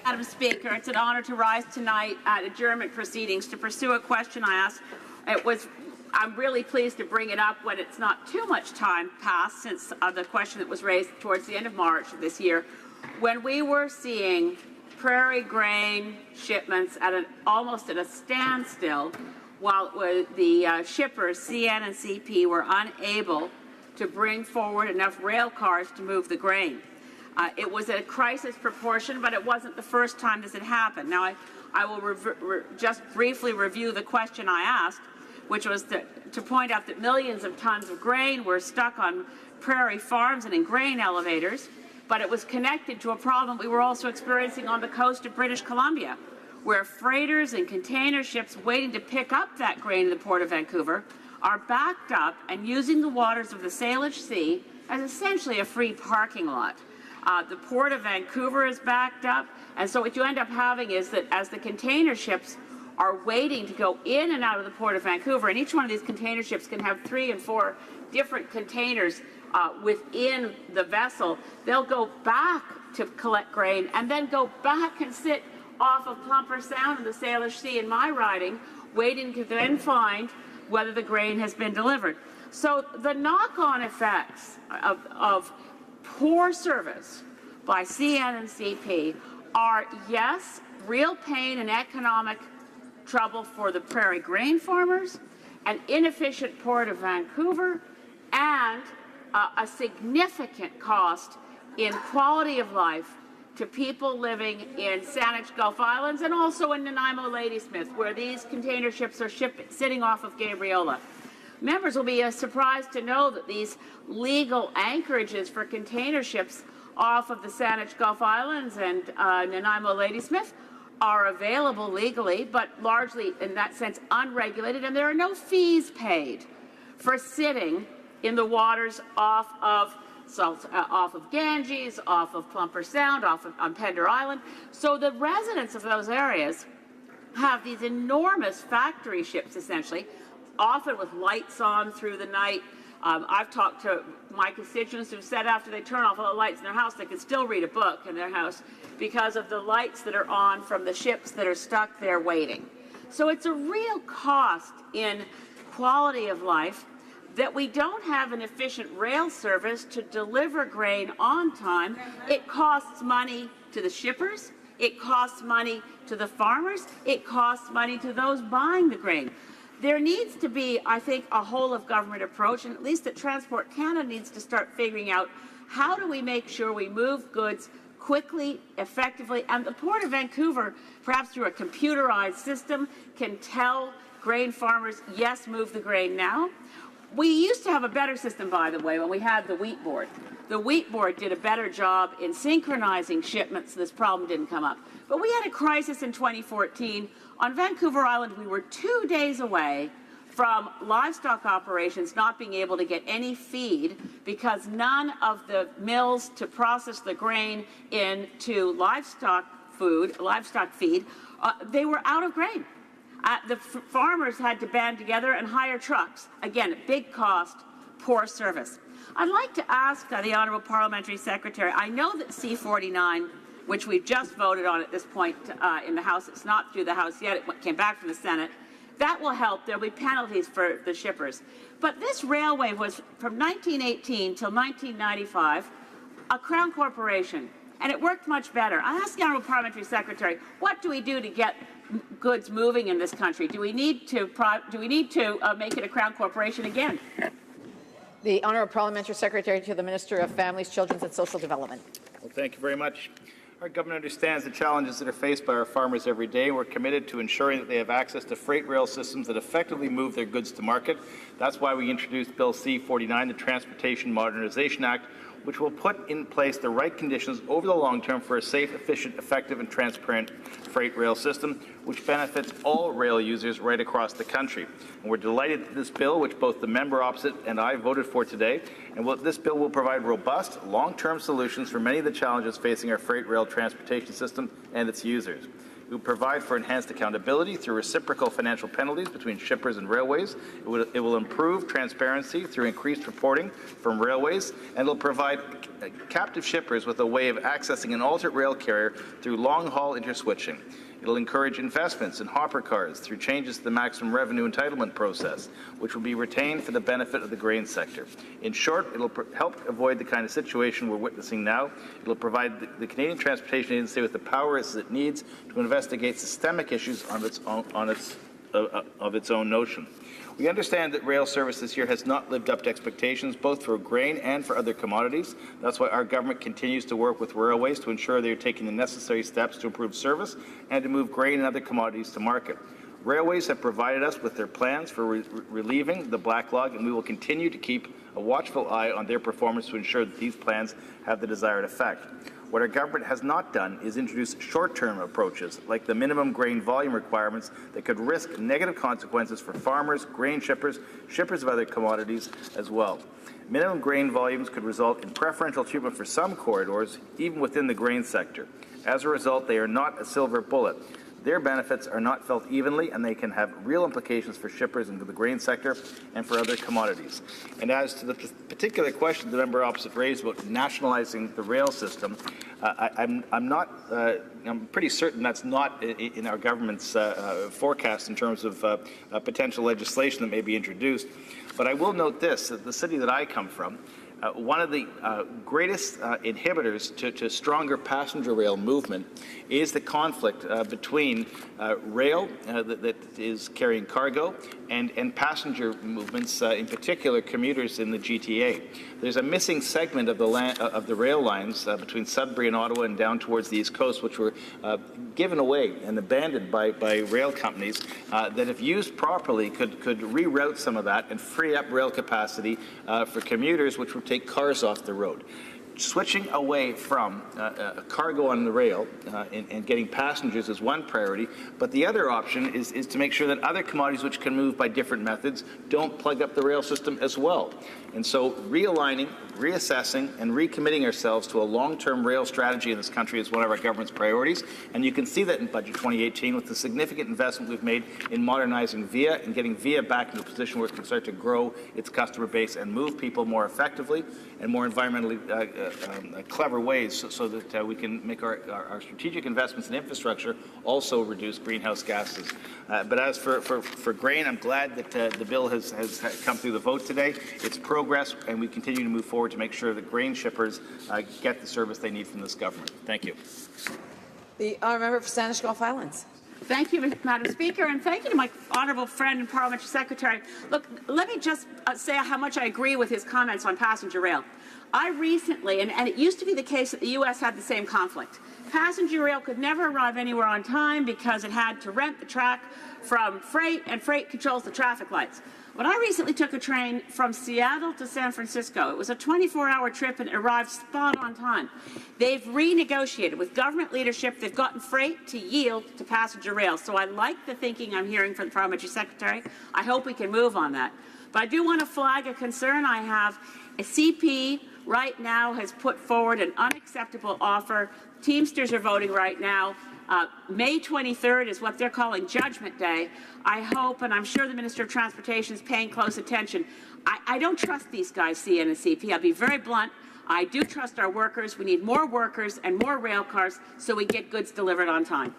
Madam Speaker, it's an honour to rise tonight at adjournment proceedings to pursue a question I asked. I'm really pleased to bring it up when it's not too much time passed since the question that was raised towards the end of March of this year, when we were seeing prairie grain shipments at almost at a standstill, while the shippers, CN and CP, were unable to bring forward enough rail cars to move the grain. It was a crisis proportion, but it wasn't the first time this had happened. Now, I will just briefly review the question I asked, which was to point out that millions of tons of grain were stuck on prairie farms and in grain elevators, but it was connected to a problem we were also experiencing on the coast of British Columbia, where freighters and container ships waiting to pick up that grain in the Port of Vancouver are backed up and using the waters of the Salish Sea as essentially a free parking lot. The Port of Vancouver is backed up, and so what you end up having is that as the container ships are waiting to go in and out of the Port of Vancouver, and each one of these container ships can have 3 and 4 different containers within the vessel, they'll go back to collect grain and then go back and sit off of Plumper Sound in the Salish Sea in my riding, waiting to then find whether the grain has been delivered. So the knock-on effects of poor service by CN and CP are, yes, real pain and economic trouble for the prairie grain farmers, an inefficient Port of Vancouver, and a significant cost in quality of life to people living in Saanich Gulf Islands and also in Nanaimo Ladysmith, where these container ships are sitting off of Gabriola. Members will be surprised to know that these legal anchorages for container ships off of the Saanich Gulf Islands and Nanaimo Ladysmith are available legally, but largely in that sense unregulated, and there are no fees paid for sitting in the waters off of Ganges, off of Plumper Sound, on Pender Island. So the residents of those areas have these enormous factory ships, essentially, often with lights on through the night. I've talked to my constituents who've said after they turn off all the lights in their house, they can still read a book in their house because of the lights that are on from the ships that are stuck there waiting. So it's a real cost in quality of life that we don't have an efficient rail service to deliver grain on time. It costs money to the shippers, it costs money to the farmers, it costs money to those buying the grain. There needs to be, I think, a whole-of-government approach, and at least that Transport Canada needs to start figuring out how do we make sure we move goods quickly, effectively, and the Port of Vancouver, perhaps through a computerized system, can tell grain farmers, yes, move the grain now. We used to have a better system, by the way, when we had the Wheat Board. The Wheat Board did a better job in synchronizing shipments so this problem didn't come up. But we had a crisis in 2014. On Vancouver Island, we were 2 days away from livestock operations not being able to get any feed because none of the mills to process the grain into livestock feed, they were out of grain. The farmers had to band together and hire trucks. Again, big cost, poor service. I'd like to ask the Honourable Parliamentary Secretary, I know that C-49, which we've just voted on at this point in the House, it's not through the House yet, it came back from the Senate, that will help. There'll be penalties for the shippers. But this railway was, from 1918 till 1995, a Crown corporation, and it worked much better. I ask the Honourable Parliamentary Secretary, what do we do to get goods moving in this country? Do we need to make it a Crown corporation again? The Honourable Parliamentary Secretary to the Minister of Families, Children and Social Development. Well, thank you very much. Our government understands the challenges that are faced by our farmers every day. We're committed to ensuring that they have access to freight rail systems that effectively move their goods to market. That's why we introduced Bill C-49, the Transportation Modernization Act, which will put in place the right conditions over the long term for a safe, efficient, effective, and transparent freight rail system, which benefits all rail users right across the country. And we're delighted that this bill, which both the member opposite and I voted for today, and this bill will provide robust, long-term solutions for many of the challenges facing our freight rail transportation system and its users. It will provide for enhanced accountability through reciprocal financial penalties between shippers and railways. It will improve transparency through increased reporting from railways, and it will provide captive shippers with a way of accessing an alternate rail carrier through long-haul interswitching. It'll encourage investments in hopper cars through changes to the maximum revenue entitlement process, which will be retained for the benefit of the grain sector. In short, it'll help avoid the kind of situation we're witnessing now. It'll provide the Canadian Transportation Agency with the powers it needs to investigate systemic issues of its own notion. We understand that rail service this year has not lived up to expectations, both for grain and for other commodities. That's why our government continues to work with railways to ensure they are taking the necessary steps to improve service and to move grain and other commodities to market. Railways have provided us with their plans for relieving the backlog, and we will continue to keep a watchful eye on their performance to ensure that these plans have the desired effect. What our government has not done is introduce short-term approaches, like the minimum grain volume requirements that could risk negative consequences for farmers, grain shippers, shippers of other commodities as well. Minimum grain volumes could result in preferential treatment for some corridors, even within the grain sector. As a result, they are not a silver bullet. Their benefits are not felt evenly, and they can have real implications for shippers into the grain sector and for other commodities. And as to the particular question the member opposite raised about nationalizing the rail system, I'm pretty certain that's not in our government's forecast in terms of potential legislation that may be introduced. But I will note this, that the city that I come from, one of the greatest inhibitors to stronger passenger rail movement is the conflict between rail that is carrying cargo and passenger movements, in particular commuters in the GTA. There's a missing segment of the rail lines between Sudbury and Ottawa and down towards the East Coast, which were given away and abandoned by rail companies that, if used properly, could reroute some of that and free up rail capacity for commuters, which would take cars off the road. Switching away from cargo on the rail and getting passengers is one priority, but the other option is to make sure that other commodities which can move by different methods don't plug up the rail system as well. And so realigning, reassessing, and recommitting ourselves to a long-term rail strategy in this country is one of our government's priorities, and you can see that in Budget 2018 with the significant investment we've made in modernizing VIA and getting VIA back into a position where it can start to grow its customer base and move people more effectively and more environmentally clever ways so that we can make our strategic investments in infrastructure also reduce greenhouse gases. But as for grain, I'm glad that the bill has come through the vote today. It's progress, and we continue to move forward to make sure that grain shippers get the service they need from this government. Thank you. The honourable member for Saanich Gulf Islands. Thank you, Madam Speaker, and thank you to my honourable friend and parliamentary secretary. Look, let me just say how much I agree with his comments on passenger rail. I recently, and it used to be the case that the U.S. had the same conflict. Passenger rail could never arrive anywhere on time because it had to rent the track from freight, and freight controls the traffic lights. But I recently took a train from Seattle to San Francisco. It was a 24-hour trip and it arrived spot on time. They've renegotiated with government leadership. They've gotten freight to yield to passenger rail. So I like the thinking I'm hearing from the parliamentary secretary. I hope we can move on that. But I do want to flag a concern I have. A CP right now has put forward an unacceptable offer. Teamsters are voting right now. May 23rd is what they're calling Judgment Day. I hope, and I'm sure the Minister of Transportation is paying close attention. I don't trust these guys, CN and CP. I'll be very blunt. I do trust our workers. We need more workers and more rail cars so we get goods delivered on time.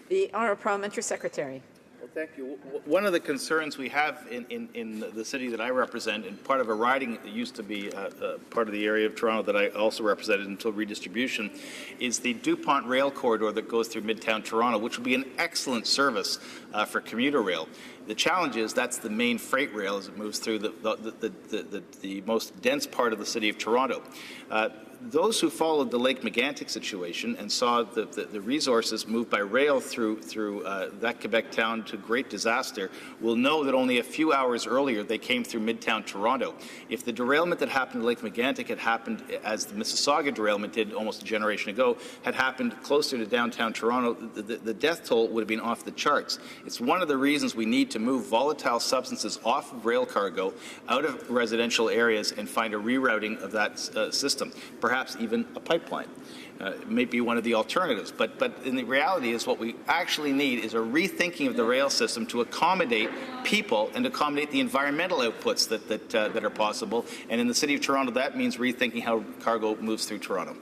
The honourable parliamentary secretary. Well, thank you. One of the concerns we have in the city that I represent, and part of a riding that used to be part of the area of Toronto that I also represented until redistribution, is the DuPont rail corridor that goes through Midtown Toronto, which will be an excellent service for commuter rail. The challenge is that's the main freight rail as it moves through the most dense part of the city of Toronto. Those who followed the Lake Megantic situation and saw the resources moved by rail through that Quebec town to great disaster will know that only a few hours earlier they came through Midtown Toronto. If the derailment that happened in Lake Megantic had happened as the Mississauga derailment did almost a generation ago, had happened closer to downtown Toronto, the death toll would have been off the charts. It's one of the reasons we need to move volatile substances off of rail cargo out of residential areas and find a rerouting of that system, perhaps even a pipeline. It may be one of the alternatives, but in the reality is what we actually need is a rethinking of the rail system to accommodate people and accommodate the environmental outputs that are possible. And in the City of Toronto, that means rethinking how cargo moves through Toronto.